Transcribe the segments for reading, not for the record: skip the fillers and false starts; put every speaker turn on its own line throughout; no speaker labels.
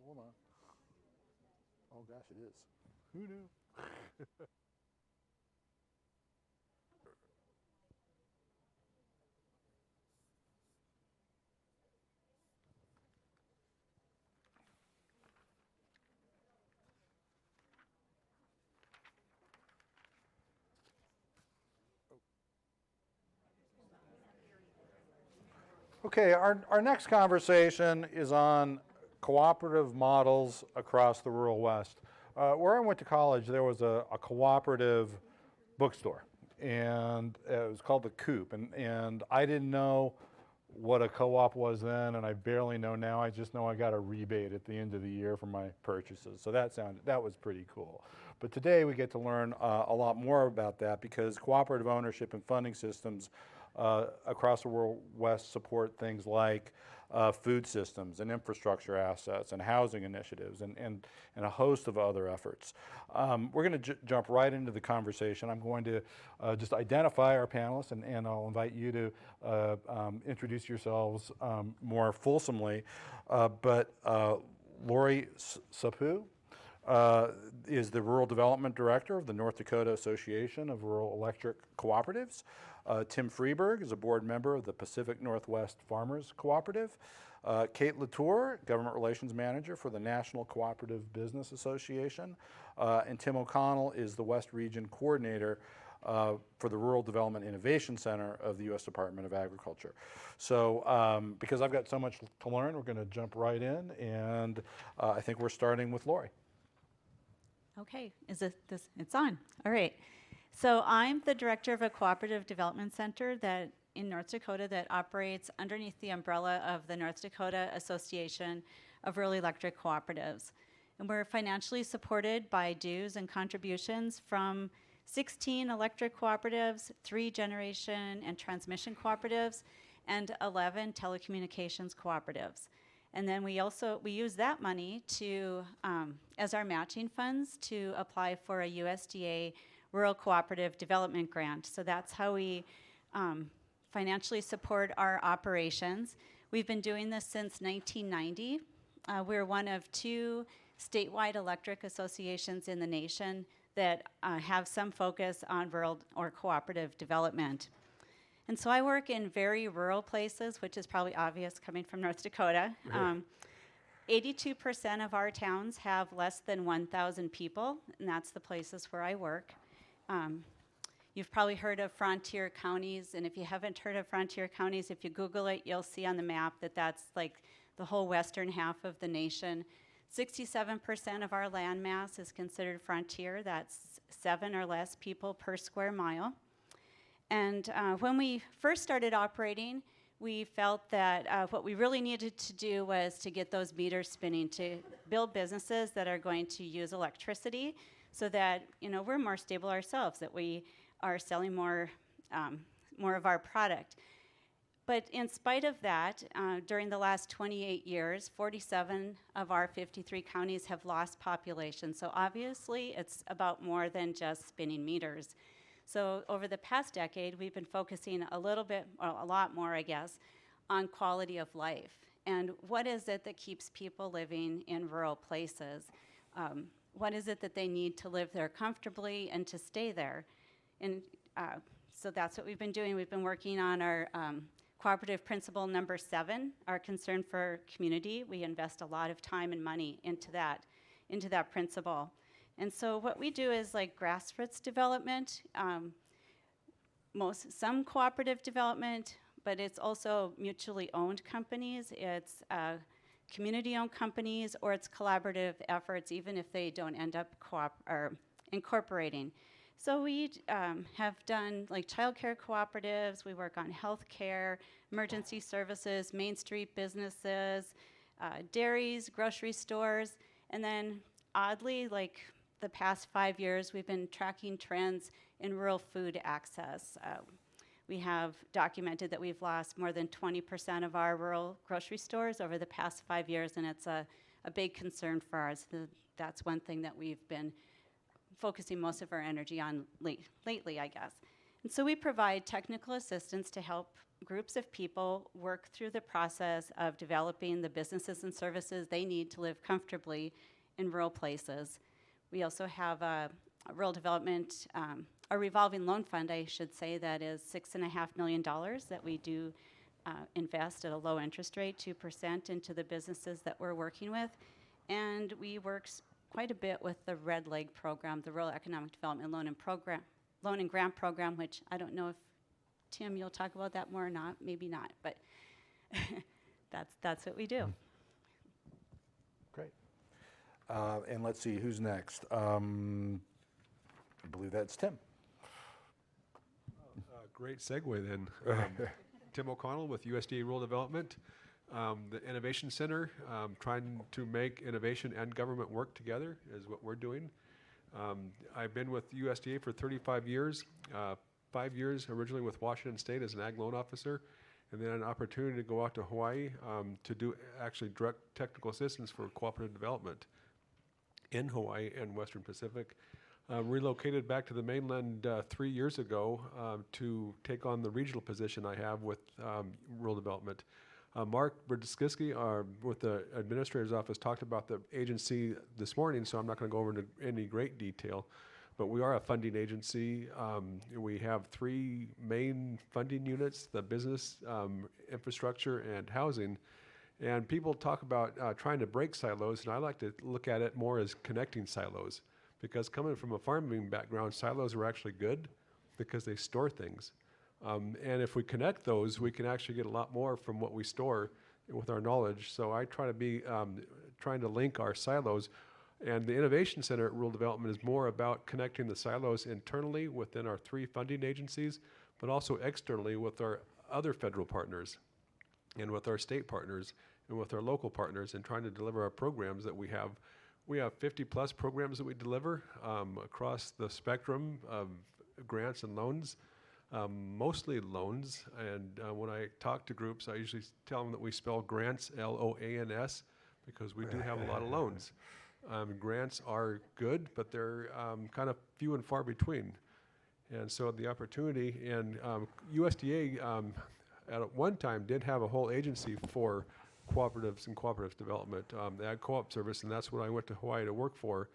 Hold on. Oh gosh, it is. Who knew? Okay, our next conversation is on cooperative models across the rural West. Where I went to college, there was a cooperative bookstore, and it was called the Coop, and I didn't know what a co-op was then, and I barely know now. I just know I got a rebate at the end of the year for my purchases, so that was pretty cool. But today we get to learn a lot more about that, because cooperative ownership and funding systems across the rural West support things like food systems and infrastructure assets and housing initiatives and a host of other efforts. We're going to jump right into the conversation. I'm going to just identify our panelists, and I'll invite you to introduce yourselves more fulsomely. But Lori Sapu is the Rural Development Director of the North Dakota Association of Rural Electric Cooperatives. Tim Freeburg is a board member of the Pacific Northwest Farmers Cooperative. Kate LaTour, Government Relations Manager for the National Cooperative Business Association. And Tim O'Connell is the West Region Coordinator for the Rural Development Innovation Center of the U.S. Department of Agriculture. So because I've got so much to learn, we're going to jump right in, and I think we're starting with Lori.
Okay, it's on. All right. So I'm the director of a cooperative development center in North Dakota that operates underneath the umbrella of the North Dakota Association of Rural Electric Cooperatives. And we're financially supported by dues and contributions from 16 electric cooperatives, 3 generation and transmission cooperatives, and 11 telecommunications cooperatives. And then we use that money to, as our matching funds to apply for a USDA Rural Cooperative Development Grant. So that's how we financially support our operations. We've been doing this since 1990. We're one of 2 statewide electric associations in the nation that have some focus on rural or cooperative development. And so I work in very rural places, which is probably obvious coming from North Dakota. 82% of our towns have less than 1,000 people, and that's the places where I work. You've probably heard of frontier counties, and if you haven't heard of frontier counties, if you Google it, you'll see on the map that that's like the whole western half of the nation. 67% of our land mass is considered frontier. That's 7 or less people per square mile. And when we first started operating, we felt that what we really needed to do was to get those meters spinning, to build businesses that are going to use electricity so that we're more stable ourselves, that we are selling more of our product. But in spite of that, during the last 28 years, 47 of our 53 counties have lost population. So obviously, it's about more than just spinning meters. So over the past decade, we've been focusing a lot more, I guess, on quality of life. And what is it that keeps people living in rural places? What is it that they need to live there comfortably and to stay there? And so that's what we've been doing. We've been working on our cooperative principle number 7, our concern for community. We invest a lot of time and money into that principle. And so what we do is like grassroots development, some cooperative development, but it's also mutually owned companies. It's community-owned companies, or it's collaborative efforts, even if they don't end up incorporating. So we have done like childcare cooperatives. We work on healthcare, emergency services, Main Street businesses, dairies, grocery stores, and then oddly, like the past 5 years, we've been tracking trends in rural food access. We have documented that we've lost more than 20% of our rural grocery stores over the past 5 years, and it's a big concern for us. That's one thing that we've been focusing most of our energy on lately, I guess. And so we provide technical assistance to help groups of people work through the process of developing the businesses and services they need to live comfortably in rural places. We also have a rural development, a revolving loan fund, I should say, that is $6.5 million that we do invest at a low interest rate, 2% into the businesses that we're working with. And we work quite a bit with the Red Leg program, the Rural Economic Development Loan and Grant Program, which I don't know if, Tim, you'll talk about that more or not, maybe not, but that's what we do.
Great. And let's see, who's next? I believe that's Tim.
Great segue then. Tim O'Connell with USDA Rural Development, the Innovation Center, trying to make innovation and government work together is what we're doing. I've been with USDA for 35 years, 5 years originally with Washington State as an ag loan officer, and then an opportunity to go out to Hawaii to do actually direct technical assistance for cooperative development in Hawaii and Western Pacific. Relocated back to the mainland 3 years ago to take on the regional position I have with rural development. Mark Brzezinski with the Administrator's Office talked about the agency this morning, so I'm not going to go over into any great detail, but we are a funding agency. We have 3 main funding units, the business, infrastructure, and housing. And people talk about trying to break silos, and I like to look at it more as connecting silos. Because coming from a farming background, silos are actually good because they store things. And if we connect those, we can actually get a lot more from what we store with our knowledge. So I try to be trying to link our silos. And the Innovation Center at Rural Development is more about connecting the silos internally within our 3 funding agencies, but also externally with our other federal partners and with our state partners and with our local partners, and trying to deliver our programs that we have. We have 50+ programs that we deliver across the spectrum of grants and loans, mostly loans. And when I talk to groups, I usually tell them that we spell grants L-O-A-N-S because we do have a lot of loans. Grants are good, but they're kind of few and far between. And so the opportunity, and USDA at one time did have a whole agency for cooperatives and cooperative development, the Ag Co-op Service, and that's what I went to Hawaii to work for.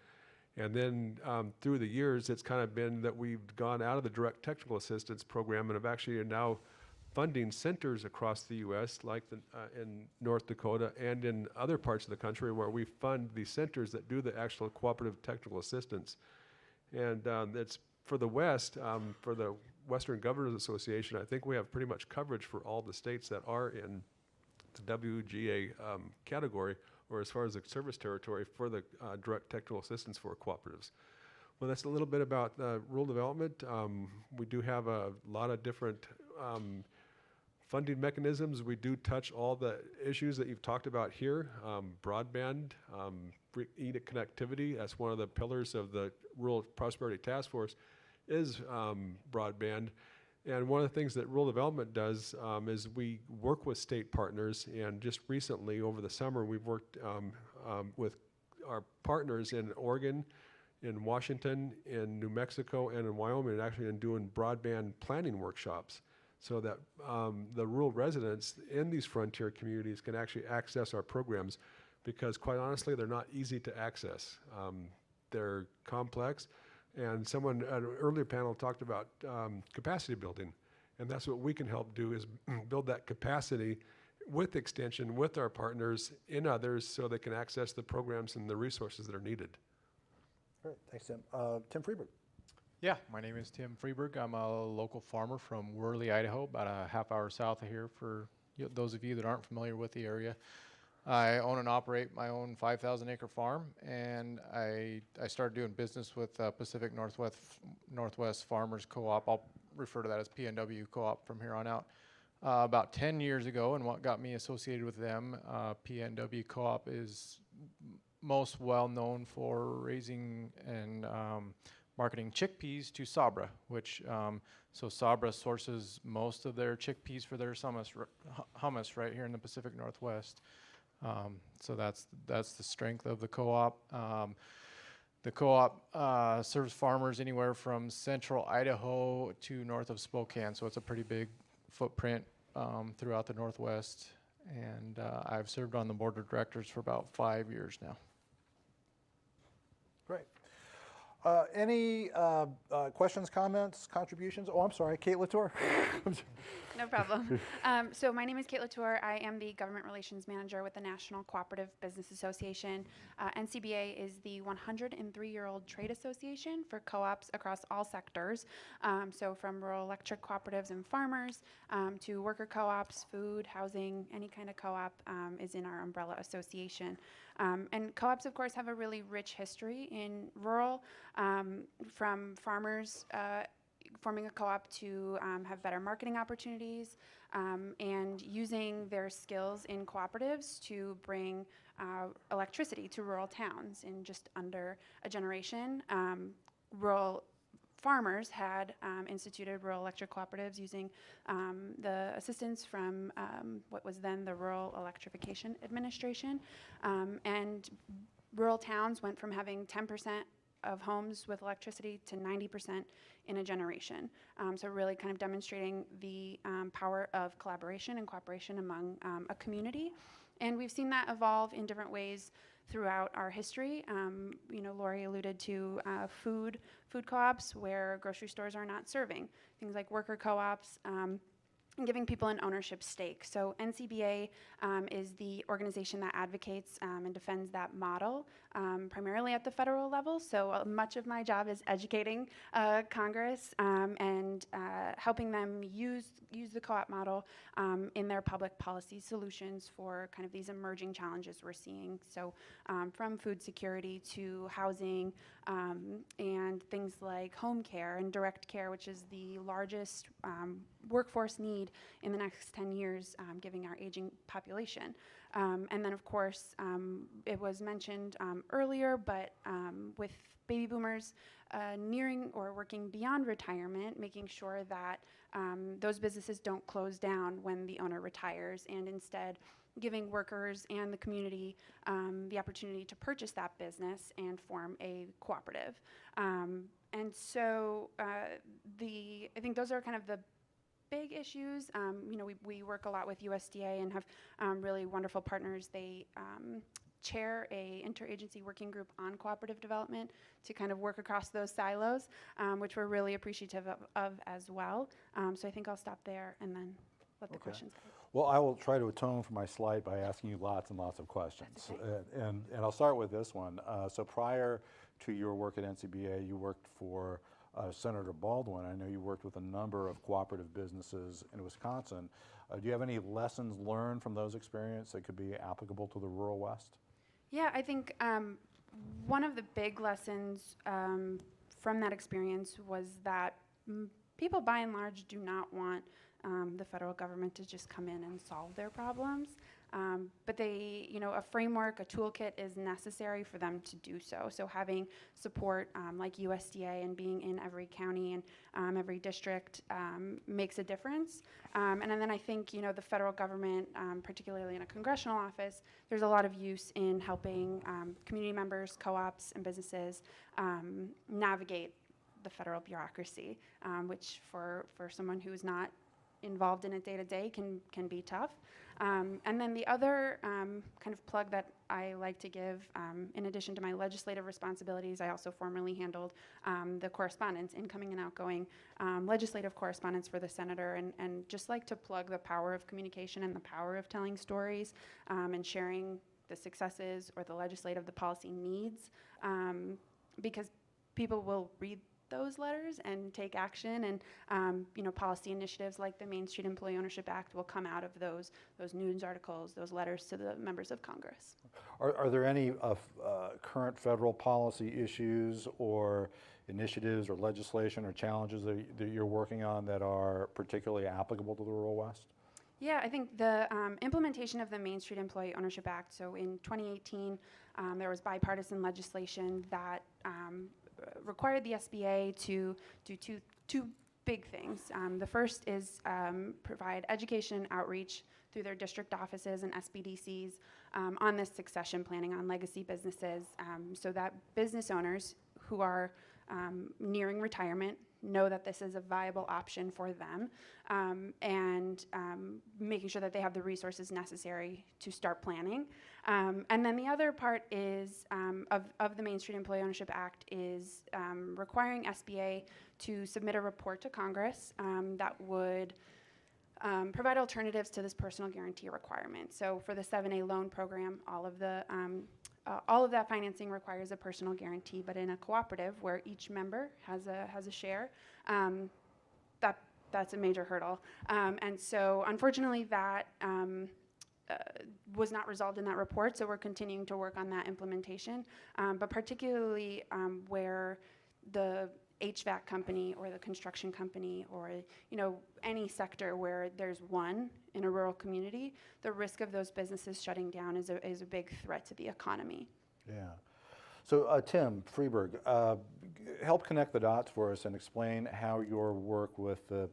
And then through the years, it's kind of been that we've gone out of the direct technical assistance program and have actually are now funding centers across the U.S., like in North Dakota and in other parts of the country, where we fund the centers that do the actual cooperative technical assistance. And it's for the West, for the Western Governors Association, I think we have pretty much coverage for all the states that are in the WGA category, or as far as the service territory for the direct technical assistance for cooperatives. Well, that's a little bit about rural development. We do have a lot of different funding mechanisms. We do touch all the issues that you've talked about here. Broadband, EDIC connectivity, that's one of the pillars of the Rural Prosperity Task Force, is broadband. And one of the things that rural development does is we work with state partners, and just recently over the summer we've worked with our partners in Oregon, in Washington, in New Mexico, and in Wyoming, and actually in doing broadband planning workshops so that the rural residents in these frontier communities can actually access our programs, because quite honestly they're not easy to access. They're complex. And someone at an earlier panel talked about capacity building, and that's what we can help do, is build that capacity with extension, with our partners in others, so they can access the programs and the resources that are needed.
Great, thanks, Tim. Tim Freeburg.
Yeah, my name is Tim Freeburg. I'm a local farmer from Worley, Idaho, about a half hour south of here for those of you that aren't familiar with the area. I own and operate my own 5,000-acre farm, and I started doing business with Pacific Northwest Farmers Co-op. I'll refer to that as PNW Co-op from here on out. about 10 years ago, and what got me associated with them, PNW Co-op is most well known for raising and marketing chickpeas to Sabra, which so Sabra sources most of their chickpeas for their hummus right here in the Pacific Northwest. So that's the strength of the co-op. The co-op serves farmers anywhere from central Idaho to north of Spokane, so it's a pretty big footprint throughout the Northwest. And I've served on the board of directors for about 5 years now.
Great. Any questions, comments, contributions? Oh, I'm sorry, Kate LaTour.
No problem. So my name is Kate LaTour. I am the Government Relations Manager with the National Cooperative Business Association. NCBA is the 103-year-old trade association for co-ops across all sectors. So from rural electric cooperatives and farmers to worker co-ops, food, housing, any kind of co-op is in our umbrella association. And co-ops, of course, have a really rich history in rural, from farmers forming a co-op to have better marketing opportunities and using their skills in cooperatives to bring electricity to rural towns in just under a generation. Rural farmers had instituted rural electric cooperatives using the assistance from what was then the Rural Electrification Administration. And rural towns went from having 10% of homes with electricity to 90% in a generation. So really kind of demonstrating the power of collaboration and cooperation among a community. And we've seen that evolve in different ways throughout our history. Lori alluded to food co-ops where grocery stores are not serving. Things like worker co-ops, and giving people an ownership stake. So NCBA is the organization that advocates and defends that model, primarily at the federal level. So much of my job is educating Congress and helping them use the co-op model in their public policy solutions for kind of these emerging challenges we're seeing. So from food security to housing and things like home care and direct care, which is the largest workforce need in the next 10 years, given our aging population. And then, of course, it was mentioned earlier, but with baby boomers nearing or working beyond retirement, making sure that those businesses don't close down when the owner retires, and instead giving workers and the community the opportunity to purchase that business and form a cooperative. And so I think those are kind of the big issues. We work a lot with USDA and have really wonderful partners. They chair a interagency working group on cooperative development to kind of work across those silos, which we're really appreciative of as well. So I think I'll stop there and then let the questions go.
Well, I will try to atone for my slight by asking you lots and lots of questions.
Okay.
And I'll start with this one. So prior to your work at NCBA, you worked for Senator Baldwin. I know you worked with a number of cooperative businesses in Wisconsin. Do you have any lessons learned from those experiences that could be applicable to the rural West?
Yeah, I think one of the big lessons from that experience was that people by and large do not want the federal government to just come in and solve their problems. But a framework, a toolkit is necessary for them to do so. So having support like USDA and being in every county and every district makes a difference. And then I think, the federal government, particularly in a congressional office, there's a lot of use in helping community members, co-ops, and businesses navigate the federal bureaucracy, which for someone who's not involved in it day to day can be tough. And then the other kind of plug that I like to give, in addition to my legislative responsibilities, I also formerly handled the correspondence, incoming and outgoing legislative correspondence for the senator, and just like to plug the power of communication and the power of telling stories and sharing the successes or the legislative, the policy needs, because people will read those letters and take action, and policy initiatives like the Main Street Employee Ownership Act will come out of those news articles, those letters to the members of Congress.
Are there any current federal policy issues or initiatives or legislation or challenges that you're working on that are particularly applicable to the rural West?
Yeah, I think the implementation of the Main Street Employee Ownership Act, so in 2018, there was bipartisan legislation that required the SBA to do two big things. The first is provide education and outreach through their district offices and SBDCs on this succession planning on legacy businesses, so that business owners who are nearing retirement know that this is a viable option for them, and making sure that they have the resources necessary to start planning. And then the other part is of the Main Street Employee Ownership Act is requiring SBA to submit a report to Congress that would provide alternatives to this personal guarantee requirement. So for the 7A loan program, all of that financing requires a personal guarantee, but in a cooperative where each member has a share, that's a major hurdle. And so unfortunately that was not resolved in that report, so we're continuing to work on that implementation, but particularly where the HVAC company or the construction company or any sector where there's one in a rural community, the risk of those businesses shutting down is a big threat to the economy.
Yeah. So Tim Freeburg, help connect the dots for us and explain how your work with the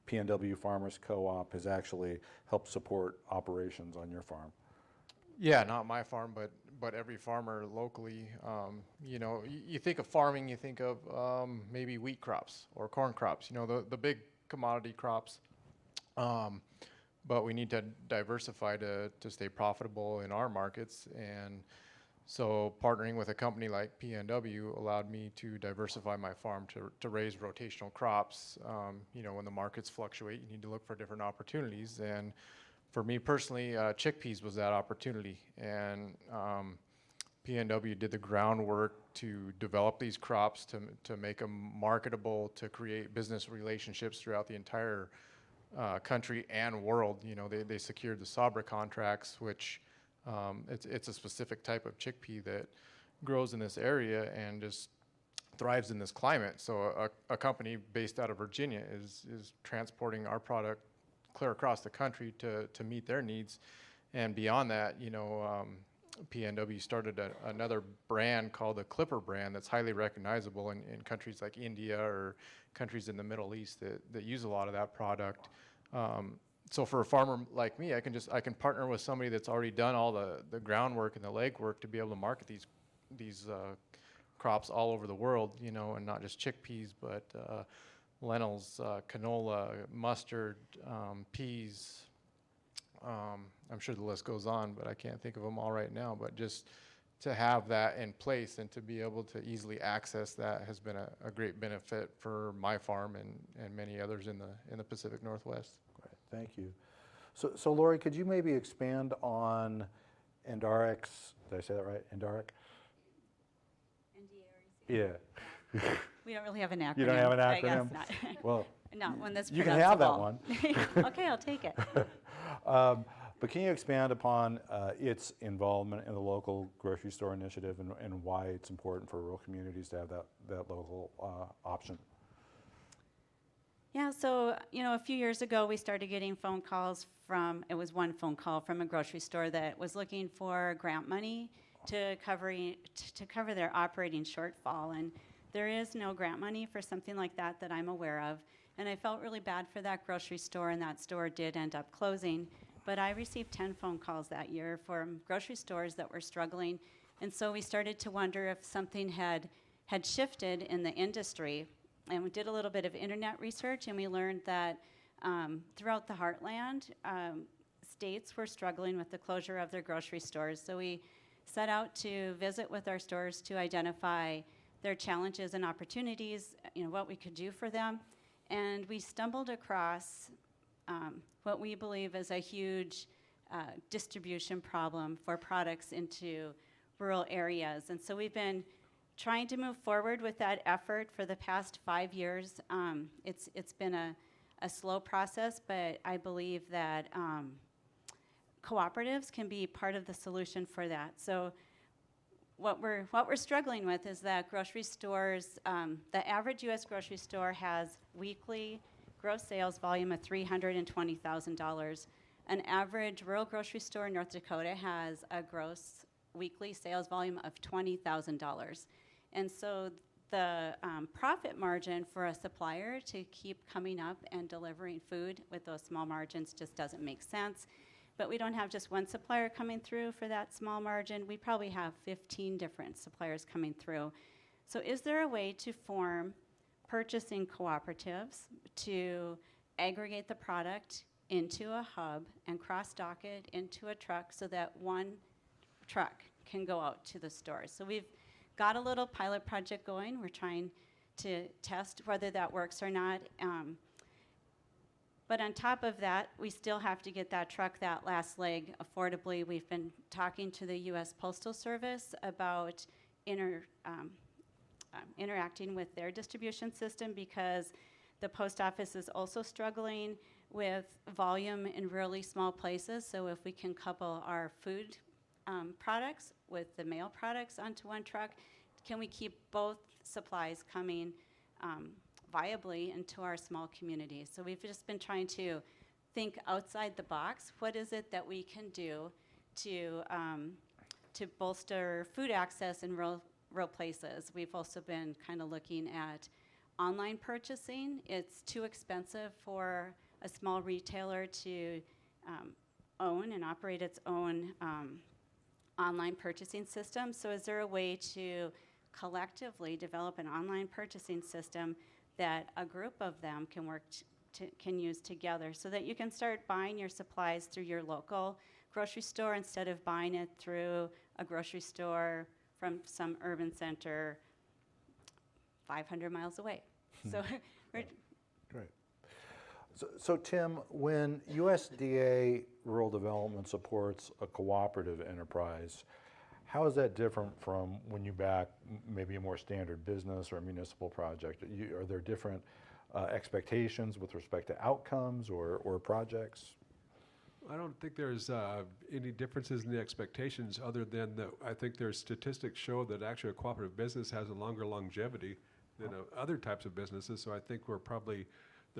PNW Farmers Co-op has actually helped support operations on your farm.
Yeah, not my farm, but every farmer locally. You think of farming, you think of maybe wheat crops or corn crops, the big commodity crops. But we need to diversify to stay profitable in our markets. And so partnering with a company like PNW allowed me to diversify my farm to raise rotational crops. When the markets fluctuate, you need to look for different opportunities. And for me personally, chickpeas was that opportunity. And PNW did the groundwork to develop these crops, to make them marketable, to create business relationships throughout the entire country and world. They secured the Sabra contracts, which it's a specific type of chickpea that grows in this area and just thrives in this climate. So a company based out of Virginia is transporting our product clear across the country to meet their needs. And beyond that, PNW started another brand called the Clipper brand that's highly recognizable in countries like India or countries in the Middle East that use a lot of that product. So for a farmer like me, I can partner with somebody that's already done all the groundwork and the legwork to be able to market these crops all over the world, and not just chickpeas, but lentils, canola, mustard, peas. I'm sure the list goes on, but I can't think of them all right now. But just to have that in place and to be able to easily access that has been a great benefit for my farm and many others in the Pacific Northwest.
Great, thank you. So Lori, could you maybe expand on Endaric's, did I say that right, Endaric? Yeah.
We don't really have an acronym.
You don't have an
I guess
acronym?
not.
Well,
Not one that's
you can have that
pronounceable.
one.
Okay, I'll take it.
But can you expand upon its involvement in the local grocery store initiative and why it's important for rural communities to have that local option?
Yeah, so, a few years ago, we started getting phone calls it was one phone call from a grocery store that was looking for grant money to cover their operating shortfall. And there is no grant money for something like that I'm aware of. And I felt really bad for that grocery store, and that store did end up closing. But I received 10 phone calls that year from grocery stores that were struggling. And so we started to wonder if something had shifted in the industry. And we did a little bit of internet research, and we learned that throughout the heartland, states were struggling with the closure of their grocery stores. So we set out to visit with our stores to identify their challenges and opportunities, what we could do for them. And we stumbled across what we believe is a huge distribution problem for products into rural areas. And so we've been trying to move forward with that effort for the past 5 years. It's been a slow process, but I believe that cooperatives can be part of the solution for that. So what we're struggling with is that grocery stores, the average U.S. grocery store has weekly gross sales volume of $320,000. An average rural grocery store in North Dakota has a gross weekly sales volume of $20,000. And so the profit margin for a supplier to keep coming up and delivering food with those small margins just doesn't make sense. But we don't have just one supplier coming through for that small margin. We probably have 15 different suppliers coming through. So is there a way to form purchasing cooperatives to aggregate the product into a hub and cross-dock it into a truck so that one truck can go out to the stores? So we've got a little pilot project going. We're trying to test whether that works or not. But on top of that, we still have to get that truck that last leg affordably. We've been talking to the U.S. Postal Service about interacting with their distribution system, because the post office is also struggling with volume in really small places. So if we can couple our food products with the mail products onto one truck, can we keep both supplies coming viably into our small communities? So we've just been trying to think outside the box. What is it that we can do to bolster food access in rural places? We've also been kind of looking at online purchasing. It's too expensive for a small retailer to own and operate its own online purchasing system. So is there a way to collectively develop an online purchasing system that a group of them can can use together, so that you can start buying your supplies through your local grocery store instead of buying it through a grocery store from some urban center 500 miles away? So we're
Great. So Tim, when USDA Rural Development supports a cooperative enterprise, how is that different from when you back maybe a more standard business or a municipal project? Are there different expectations with respect to outcomes or projects?
I don't think there's any differences in the expectations, other than that I think there's statistics show that actually a cooperative business has a longer longevity than other types of businesses. So I think they're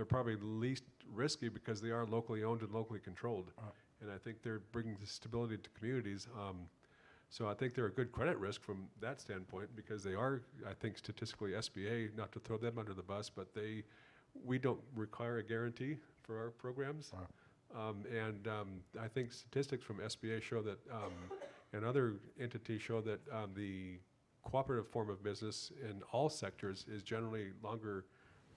probably least risky because they are locally owned and locally controlled. And I think they're bringing the stability to communities. So I think they're a good credit risk from that standpoint, because they are, I think, statistically SBA, not to throw them under the bus, but we don't require a guarantee for our programs. And I think statistics from SBA show that, and other entities show that the cooperative form of business in all sectors is generally longer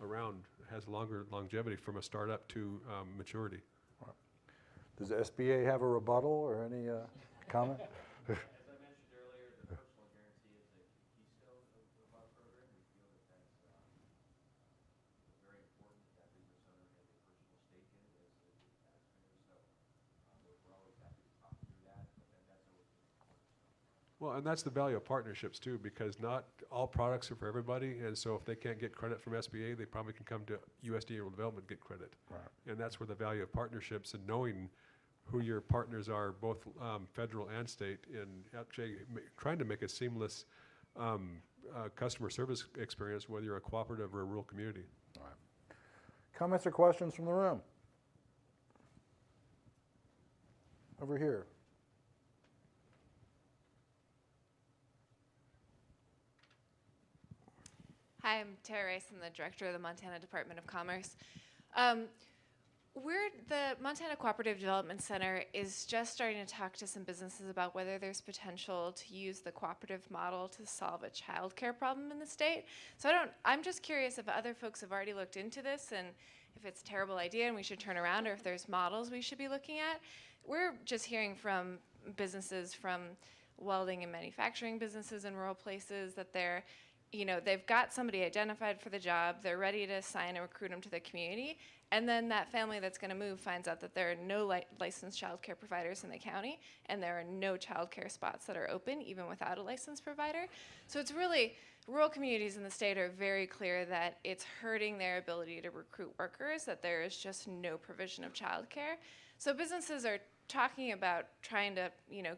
around, has longer longevity from a startup to maturity.
Does SBA have a rebuttal or any comment?
As I mentioned earlier, the personal guarantee is a keystone of our program. We feel that that's very important, that business owner has a personal stake in it as a taxpayer. So we're always happy to talk through that, but that's always been important.
Well, and that's the value of partnerships too, because not all products are for everybody, and so if they can't get credit from SBA, they probably can come to USDA Rural Development and get credit. Right. And that's where the value of partnerships and knowing who your partners are, both federal and state, in actually trying to make a seamless customer service experience, whether you're a cooperative or a rural community.
All right. Comments or questions from the room? Over here.
Hi, I'm Tara Rice. I'm the director of the Montana Department of Commerce. The Montana Cooperative Development Center is just starting to talk to some businesses about whether there's potential to use the cooperative model to solve a childcare problem in the state. So I'm just curious if other folks have already looked into this, and if it's a terrible idea and we should turn around, or if there's models we should be looking at. We're just hearing from businesses, from welding and manufacturing businesses in rural places, that they've got somebody identified for the job, they're ready to sign and recruit them to the community, and then that family that's going to move finds out that there are no licensed child care providers in the county, and there are no child care spots that are open, even without a licensed provider. So it's really, rural communities in the state are very clear that it's hurting their ability to recruit workers, that there is just no provision of child care. So businesses are talking about trying to,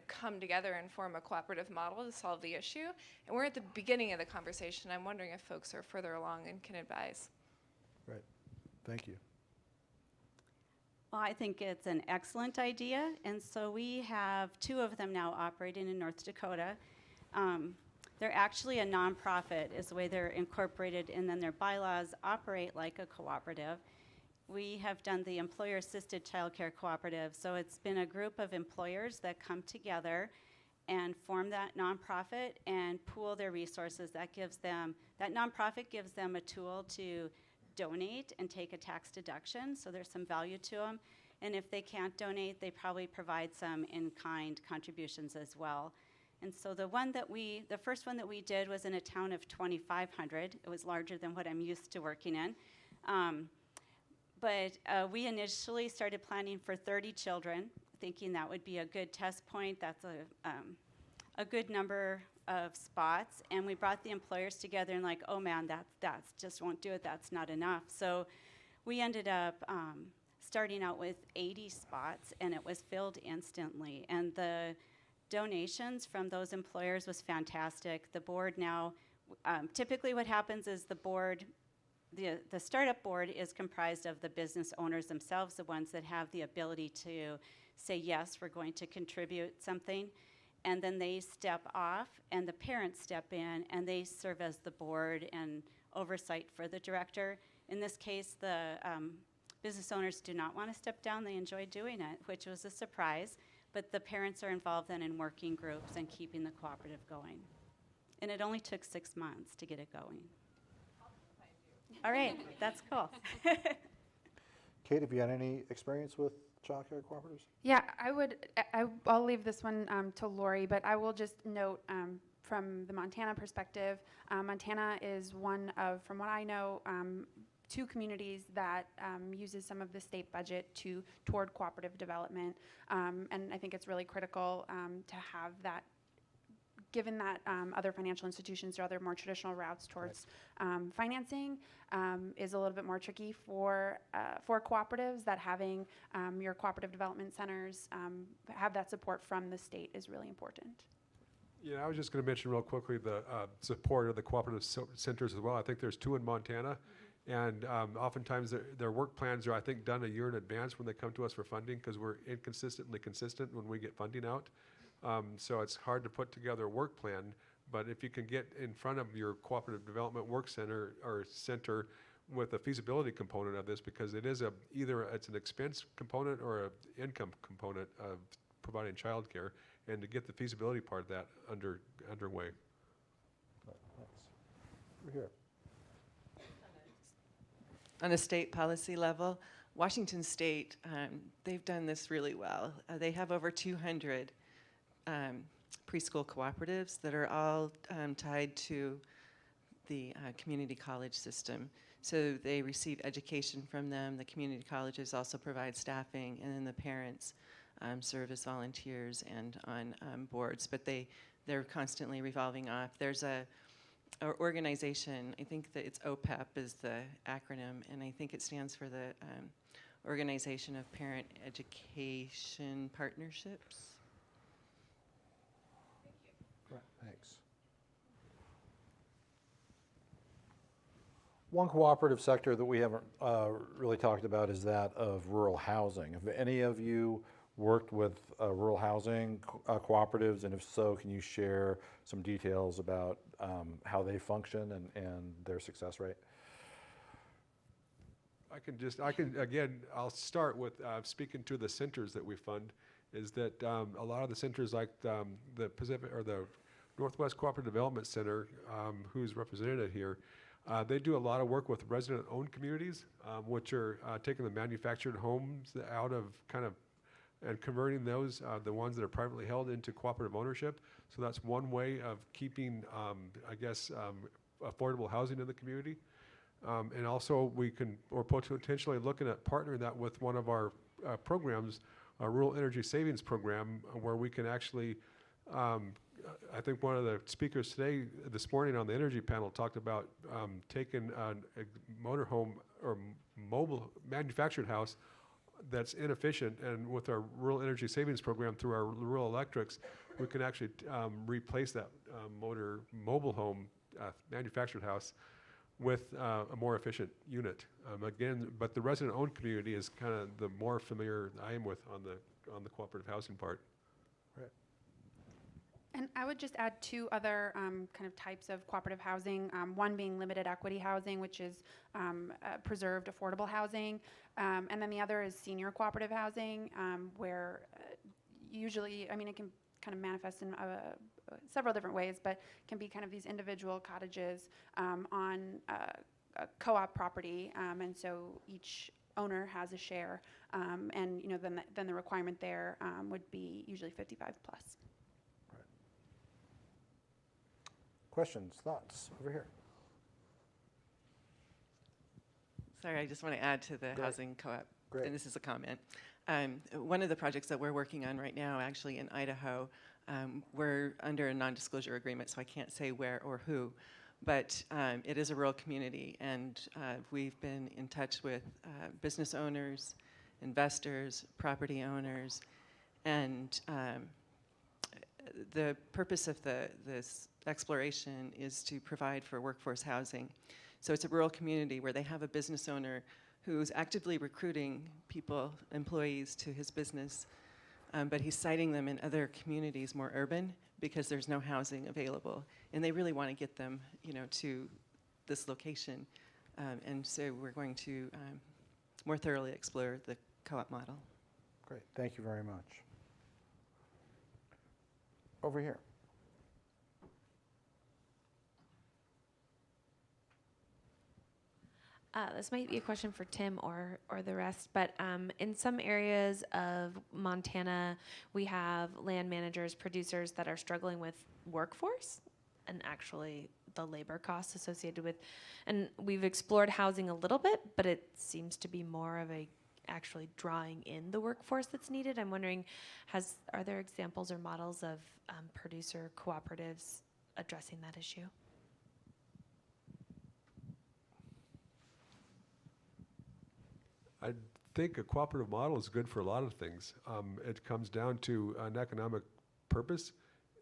come together and form a cooperative model to solve the issue. And we're at the beginning of the conversation. I'm wondering if folks are further along and can advise.
Great. Thank you.
Well, I think it's an excellent idea, and so we have 2 of them now operating in North Dakota. They're actually a nonprofit is the way they're incorporated, and then their bylaws operate like a cooperative. We have done the employer-assisted childcare cooperative, so it's been a group of employers that come together and form that nonprofit and pool their resources. That nonprofit gives them a tool to donate and take a tax deduction, so there's some value to them. And if they can't donate, they probably provide some in-kind contributions as well. And so the first one that we did was in a town of 2,500. It was larger than what I'm used to working in. But we initially started planning for 30 children, thinking that would be a good test point. That's a good number of spots. And we brought the employers together and like, oh man, that just won't do it. That's not enough. So we ended up starting out with 80 spots, and it was filled instantly. And the donations from those employers was fantastic. The board now, typically what happens is the board, the startup board is comprised of the business owners themselves, the ones that have the ability to say, yes, we're going to contribute something. And then they step off, and the parents step in, and they serve as the board and oversight for the director. In this case, the business owners do not want to step down. They enjoy doing it, which was a surprise. But the parents are involved then in working groups and keeping the cooperative going. And it only took 6 months to get it going. All right, that's cool.
Kate, have you had any experience with childcare cooperatives?
Yeah, I'll leave this one to Lori, but I will just note from the Montana perspective, Montana is one of, from what I know, 2 communities that uses some of the state budget toward cooperative development, and I think it's really critical to have that, given that other financial institutions or other more traditional routes towards financing is a little bit more tricky for cooperatives, that having your cooperative development centers have that support from the state is really important.
Yeah, I was just going to mention real quickly the support of the cooperative centers as well. I think there's 2 in Montana. And oftentimes their work plans are, I think, done a year in advance when they come to us for funding, because we're inconsistently consistent when we get funding out. So it's hard to put together a work plan. But if you can get in front of your cooperative development work center or center with a feasibility component of this, because it is either it's an expense component or an income component of providing childcare, and to get the feasibility part of that underway.
Thanks. Over here.
On a state policy level, Washington State, they've done this really well. They have over 200 preschool cooperatives that are all tied to the community college system. So they receive education from them. The community colleges also provide staffing, and then the parents serve as volunteers and on boards. But they're constantly revolving off. There's our organization, I think that it's OPEP is the acronym, and I think it stands for the Organization of Parent Education Partnerships.
Great, thanks. One cooperative sector that we haven't really talked about is that of rural housing. Have any of you worked with rural housing cooperatives, and if so, can you share some details about how they function and their success rate?
I'll start with speaking to the centers that we fund, is that a lot of the centers like the Pacific or the Northwest Cooperative Development Center, who's represented here, they do a lot of work with resident-owned communities, which are taking the manufactured homes out of and converting those, the ones that are privately held, into cooperative ownership. So that's one way of keeping, affordable housing in the community. And also we're potentially looking at partnering that with one of our programs, a rural energy savings program, where we can actually, I think one of the speakers this morning on the energy panel talked about taking a motorhome or mobile manufactured house that's inefficient, and with our rural energy savings program through our rural electrics, we can actually replace that mobile home manufactured house with a more efficient unit. Again, but the resident-owned community is kind of the more familiar I am with on the cooperative housing part.
And I would just add two other kind of types of cooperative housing, one being limited equity housing, which is preserved affordable housing, and then the other is senior cooperative housing, where usually, I mean, it can kind of manifest in several different ways, but can be kind of these individual cottages on a co-op property, and so each owner has a share, and you know, then the requirement there would be usually 55 plus.
Questions, thoughts, over here?
Sorry, I just want to add to the
Great.
housing co-op.
Great.
And this is a comment. One of the projects that we're working on right now, actually in Idaho, we're under a non-disclosure agreement, so I can't say where or who, but it is a rural community, and we've been in touch with business owners, investors, property owners, and the purpose of this exploration is to provide for workforce housing. So it's a rural community where they have a business owner who's actively recruiting people, employees to his business, but he's citing them in other communities, more urban, because there's no housing available. And they really want to get them, you know, to this location. And so we're going to more thoroughly explore the co-op model.
Great, thank you very much. Over here.
This might be a question for Tim or the rest, but in some areas of Montana, we have land managers, producers that are struggling with workforce and actually the labor costs associated with, and we've explored housing a little bit, but it seems to be more of a actually drawing in the workforce that's needed. I'm wondering, are there examples or models of producer cooperatives addressing that issue?
I think a cooperative model is good for a lot of things. It comes down to an economic purpose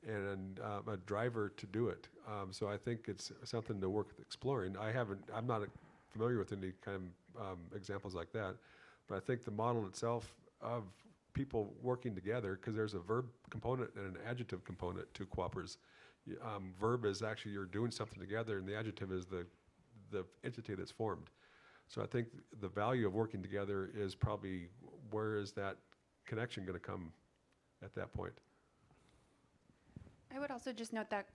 and a driver to do it. So I think it's something to worth exploring. I'm not familiar with any kind of examples like that, but I think the model itself of people working together, because there's a verb component and an adjective component to cooperatives. Verb is actually you're doing something together, and the adjective is the entity that's formed. So I think the value of working together is probably, where is that connection going to come at that point?
I would also just note that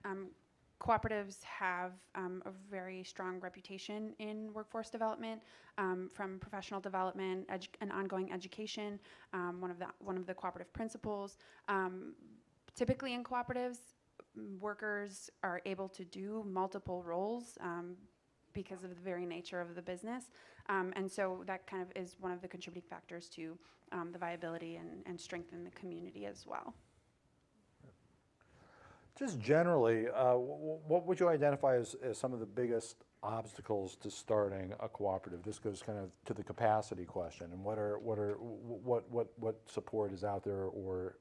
cooperatives have a very strong reputation in workforce development, from professional development and ongoing education. One of the cooperative principles. Typically in cooperatives, workers are able to do multiple roles because of the very nature of the business. And so that kind of is one of the contributing factors to the viability and strength in the community as well.
Just generally, what would you identify as some of the biggest obstacles to starting a cooperative? This goes kind of to the capacity question, and what support is out there or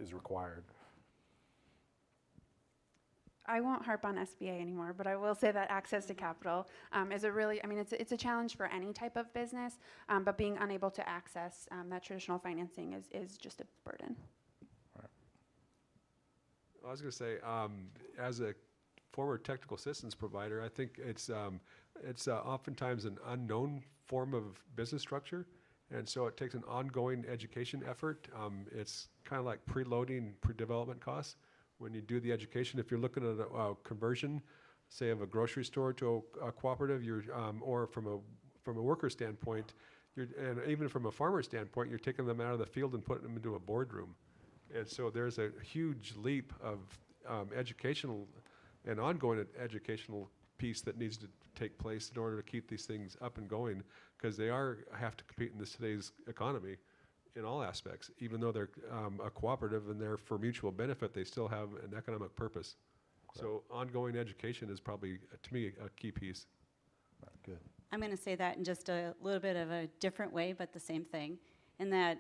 is required?
I won't harp on SBA anymore, but I will say that access to capital is it's a challenge for any type of business, but being unable to access that traditional financing is just a burden.
I was going to say, as a former technical assistance provider, I think it's oftentimes an unknown form of business structure, and so it takes an ongoing education effort. It's kind of like preloading pre-development costs. When you do the education, if you're looking at a conversion, say of a grocery store to a cooperative, or from a worker standpoint, and even from a farmer standpoint, you're taking them out of the field and putting them into a boardroom. And so there's a huge leap of educational and ongoing educational piece that needs to take place in order to keep these things up and going, because they have to compete in today's economy in all aspects. Even though they're a cooperative and they're for mutual benefit, they still have an economic purpose. Right. So ongoing education is probably, to me, a key piece.
Good.
I'm going to say that in just a little bit of a different way, but the same thing, in that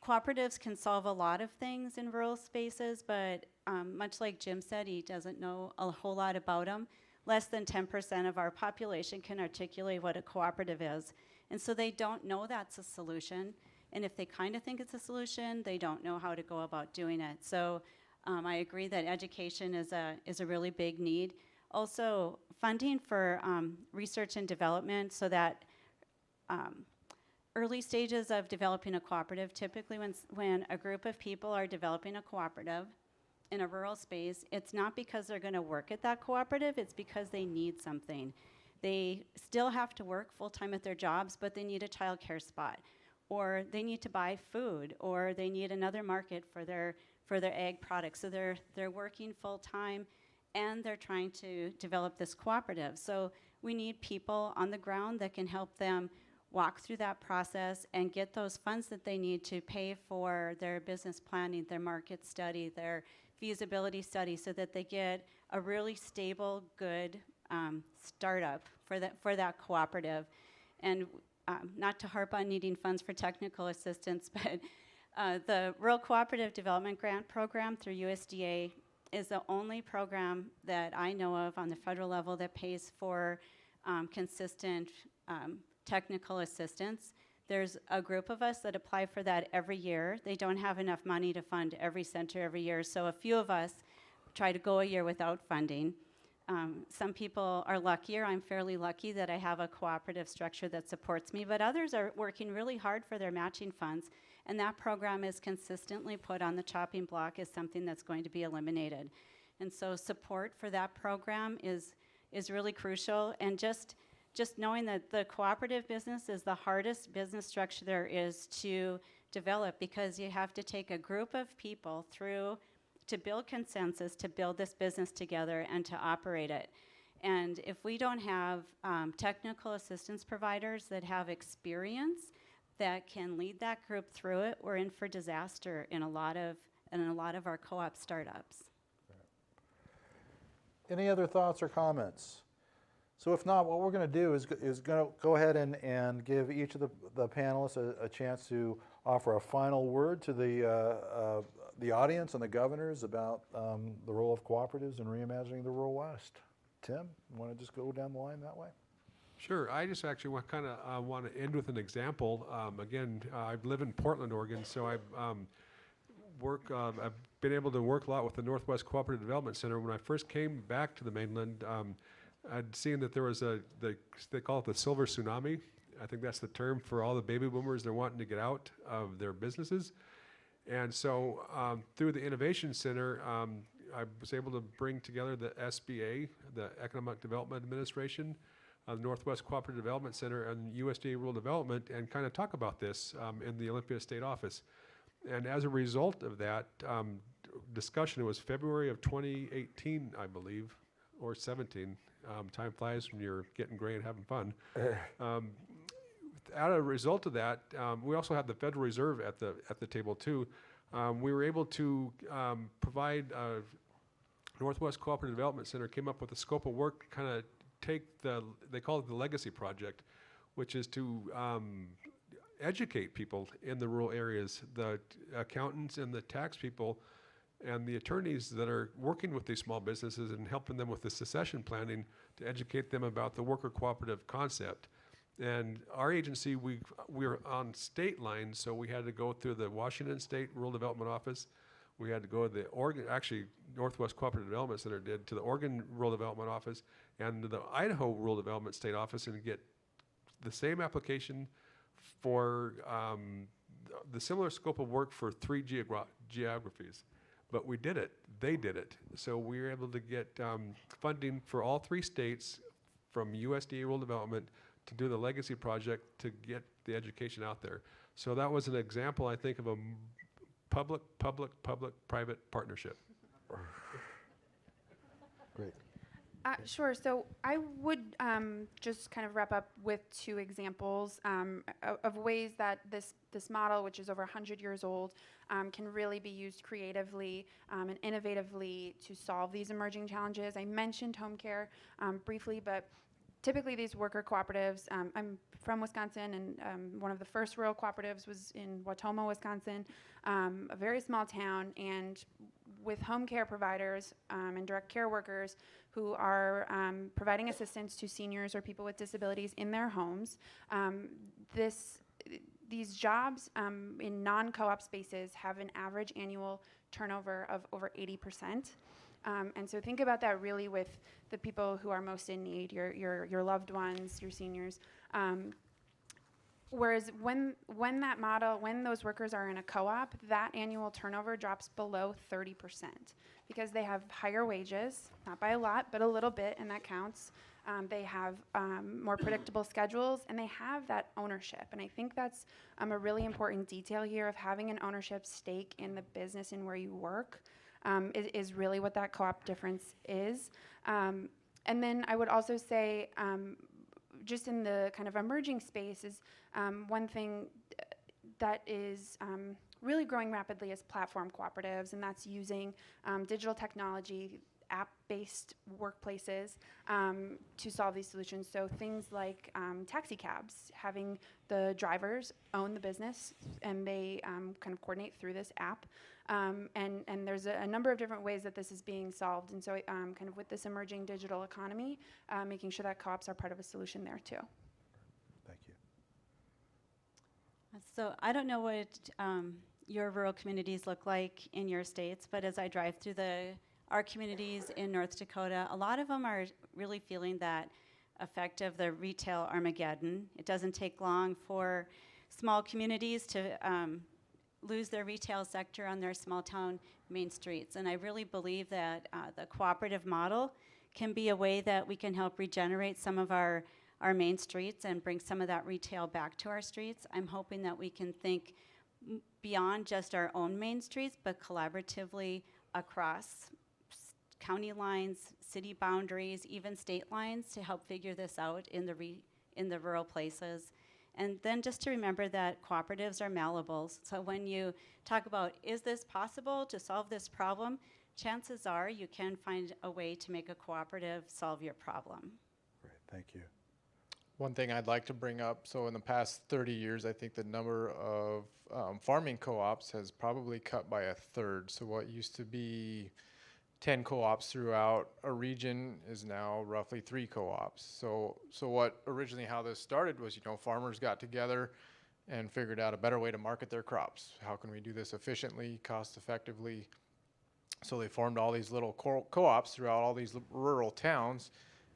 cooperatives can solve a lot of things in rural spaces, but much like Jim said, he doesn't know a whole lot about them. less than 10% of our population can articulate what a cooperative is. And so they don't know that's a solution. And if they kind of think it's a solution, they don't know how to go about doing it. So I agree that education is a really big need. Also, funding for research and development, so that early stages of developing a cooperative, typically when a group of people are developing a cooperative in a rural space, it's not because they're going to work at that cooperative, it's because they need something. They still have to work full-time at their jobs, but they need a childcare spot, or they need to buy food, or they need another market for their ag products. So they're working full-time, and they're trying to develop this cooperative. So we need people on the ground that can help them walk through that process and get those funds that they need to pay for their business planning, their market study, their feasibility study, so that they get a really stable, good startup for that cooperative. And not to harp on needing funds for technical assistance, but the Rural Cooperative Development Grant Program through USDA is the only program that I know of on the federal level that pays for consistent technical assistance. There's a group of us that apply for that every year. They don't have enough money to fund every center every year, so a few of us try to go a year without funding. Some people are luckier. I'm fairly lucky that I have a cooperative structure that supports me, but others are working really hard for their matching funds, and that program is consistently put on the chopping block as something that's going to be eliminated. And so support for that program is really crucial, and just knowing that the cooperative business is the hardest business structure there is to develop, because you have to take a group of people through to build consensus, to build this business together and to operate it. And if we don't have technical assistance providers that have experience that can lead that group through it, we're in for disaster in a lot of our co-op startups.
Any other thoughts or comments? So if not, what we're going to do is go ahead and give each of the panelists a chance to offer a final word to the audience and the governors about the role of cooperatives in reimagining the rural West. Tim, you want to just go down the line that way?
Sure. I just actually want to end with an example. Again, I live in Portland, Oregon, so I've been able to work a lot with the Northwest Cooperative Development Center. When I first came back to the mainland, I'd seen that there was they call it the silver tsunami. I think that's the term for all the baby boomers that are wanting to get out of their businesses. And so through the Innovation Center, I was able to bring together the SBA, the Economic Development Administration, the Northwest Cooperative Development Center, and USDA Rural Development, and kind of talk about this in the Olympia State Office. And as a result of that discussion, it was February of 2018, I believe, or 17. Time flies when you're getting gray and having fun. As a result of that, we also had the Federal Reserve at the table too. We were able to provide Northwest Cooperative Development Center came up with a scope of work, kind of they call it the Legacy Project, which is to educate people in the rural areas, the accountants and the tax people and the attorneys that are working with these small businesses and helping them with the succession planning to educate them about the worker cooperative concept. And our agency, we're on state lines, so we had to go through the Washington State Rural Development Office. We had to go to the Oregon, actually Northwest Cooperative Development Center did, to the Oregon Rural Development Office and the Idaho Rural Development State Office, and get the same application for the similar scope of work for 3 geographies. But we did it, they did it. So we were able to get funding for all 3 states from USDA Rural Development to do the Legacy Project to get the education out there. So that was an example, I think, of a public-private partnership.
Great.
Sure. So I would just kind of wrap up with 2 examples of ways that this model, which is over 100 years old, can really be used creatively and innovatively to solve these emerging challenges. I mentioned home care briefly, but typically these worker cooperatives, I'm from Wisconsin, and one of the first rural cooperatives was in Wautoma, Wisconsin, a very small town, and with home care providers and direct care workers who are providing assistance to seniors or people with disabilities in their homes. These jobs in non-co-op spaces have an average annual turnover of over 80%. And so think about that really with the people who are most in need, your loved ones, your seniors. Whereas when those workers are in a co-op, that annual turnover drops below 30% because they have higher wages, not by a lot, but a little bit, and that counts. They have more predictable schedules, and they have that ownership. And I think that's a really important detail here of having an ownership stake in the business and where you work is really what that co-op difference is. And then I would also say, just in the kind of emerging space is one thing that is really growing rapidly is platform cooperatives, and that's using digital technology, app-based workplaces to solve these solutions. So things like taxi cabs, having the drivers own the business and they kind of coordinate through this app. And there's a number of different ways that this is being solved. And so kind of with this emerging digital economy, making sure that co-ops are part of a solution there too.
Thank you.
So I don't know what your rural communities look like in your states, but as I drive through our communities in North Dakota, a lot of them are really feeling that effect of the retail Armageddon. It doesn't take long for small communities to lose their retail sector on their small town main streets. And I really believe that the cooperative model can be a way that we can help regenerate some of our main streets and bring some of that retail back to our streets. I'm hoping that we can think beyond just our own main streets, but collaboratively across county lines, city boundaries, even state lines to help figure this out in the rural places. And then just to remember that cooperatives are malleable. So when you talk about, is this possible to solve this problem, chances are you can find a way to make a cooperative solve your problem.
Great, thank you.
One thing I'd like to bring up, so in the past 30 years, I think the number of farming co-ops has probably cut by a third. So what used to be 10 co-ops throughout a region is now roughly 3 co-ops. So what originally how this started was, farmers got together and figured out a better way to market their crops. How can we do this efficiently, cost effectively? So they formed all these little co-ops throughout all these rural towns.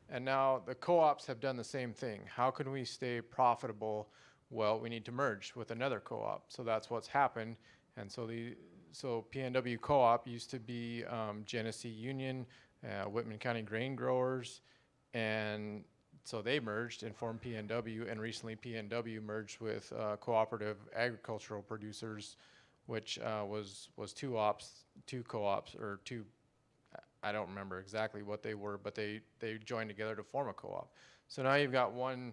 And now the co-ops have done the same thing. How can we stay profitable? Well, we need to merge with another co-op. So that's what's happened. And so PNW Co-op used to be Genesee Union, Whitman County Grain Growers, and so they merged and formed PNW, and recently PNW merged with Cooperative Agricultural Producers, which was two co-ops, or two, I don't remember exactly what they were, but they joined together to form a co-op. So now you've got one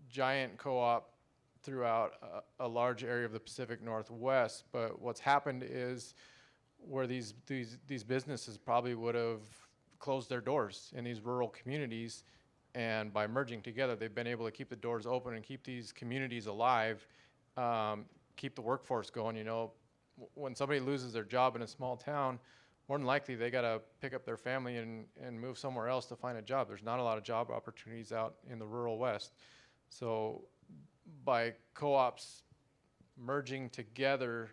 giant co-op throughout a large area of the Pacific Northwest, but what's happened is where these businesses probably would have closed their doors in these rural communities, and by merging together, they've been able to keep the doors open and keep these communities alive, keep the workforce going. When somebody loses their job in a small town, more than likely they got to pick up their family and move somewhere else to find a job. There's not a lot of job opportunities out in the rural West. So by co-ops merging together,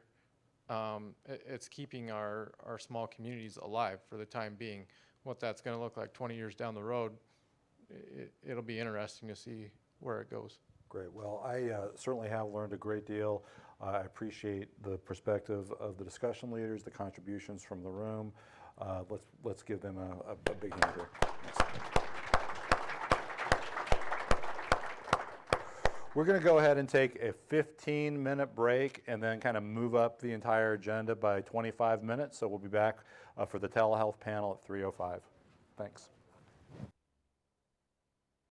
it's keeping our small communities alive for the time being. What that's going to look like 20 years down the road, it'll be interesting to see where it goes.
Great. Well, I certainly have learned a great deal. I appreciate the perspective of the discussion leaders, the contributions from the room. Let's give them a big hand here. We're going to go ahead and take a 15-minute break and then kind of move up the entire agenda by 25 minutes. So we'll be back for the telehealth panel at 3:05. Thanks.